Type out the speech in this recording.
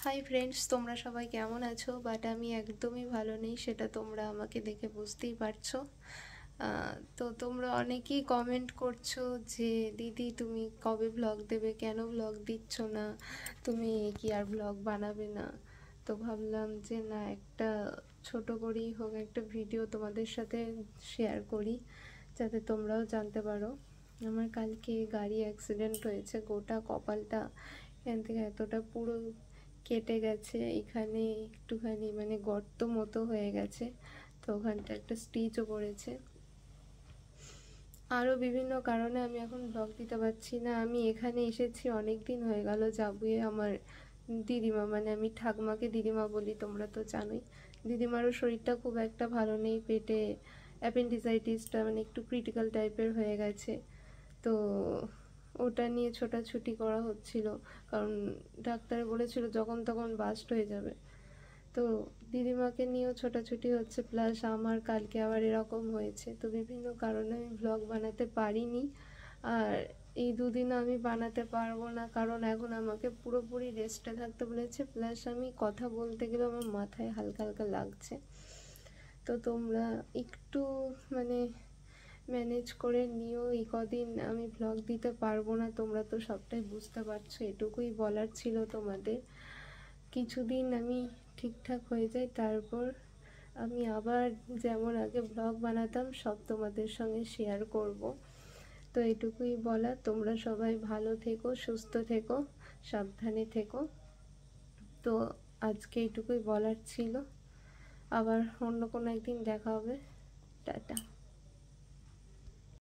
Hi friends, তোমরা সবাই কেমন আছো? বাট আমি একদমই ভালো নেই, সেটা তোমরা আমাকে দেখে বুঝতেই পারছো। তো তোমরা অনেকেই কমেন্ট করছো যে দিদি তুমি কবে ব্লগ দেবে, কেন ব্লগ দিচ্ছ না, তুমি কি আর ব্লগ বানাবে না? তো ভাবলাম যে না, একটা ছোট করেই হোক একটা ভিডিও তোমাদের সাথে শেয়ার করি, যাতে তোমরাও জানতে পারো। আমার কালকে গাড়ি অ্যাক্সিডেন্ট হয়েছে, গোটা কপালটা এখান থেকে এতটা পুরো কেটে গেছে, এখানে একটুখানি মানে গর্ত মতো হয়ে গেছে, তো ওখানটা একটা স্টিচও পড়েছে। আরও বিভিন্ন কারণে আমি এখন ব্লগ দিতে পারছি না। আমি এখানে এসেছি অনেক দিন হয়ে গেল জাবুয়ে। আমার দিদিমা, মানে আমি ঠাকুমাকে দিদিমা বলি, তোমরা তো জানোই। দিদিমারও শরীরটা খুব একটা ভালো নেই, পেটে অ্যাপেন্ডিসাইটিসটা মানে একটু ক্রিটিক্যাল টাইপের হয়ে গেছে। তো ওটা নিয়ে ছোটাছুটি করা হচ্ছিল, কারণ ডাক্তার বলেছিল যখন তখন বাস্ট হয়ে যাবে। তো দিদিমাকে নিয়েও ছোটাছুটি হচ্ছে, প্লাস আমার কালকে আবার এরকম হয়েছে। তো বিভিন্ন কারণে আমি ব্লগ বানাতে পারিনি, আর এই দুদিন আমি বানাতে পারবো না, কারণ এখন আমাকে পুরোপুরি রেস্টে থাকতে বলেছে, প্লাস আমি কথা বলতে গেলে আমার মাথায় হালকা হালকা লাগছে। তো তোমরা একটু মানে ম্যানেজ করে নিও, এই কদিন আমি ব্লগ দিতে পারবো না, তোমরা তো সবটাই বুঝতে পারছো। এটুকুই বলার ছিল তোমাদের। কিছুদিন আমি ঠিকঠাক হয়ে যাই, তারপর আমি আবার যেমন আগে ব্লগ বানাতাম সব তোমাদের সঙ্গে শেয়ার করব। তো এটুকুই বলা, তোমরা সবাই ভালো থেকো, সুস্থ থেকো, সাবধানে থেকো। তো আজকে এইটুকুই বলার ছিল, আবার অন্য কোনো একদিন দেখা হবে। টাটা।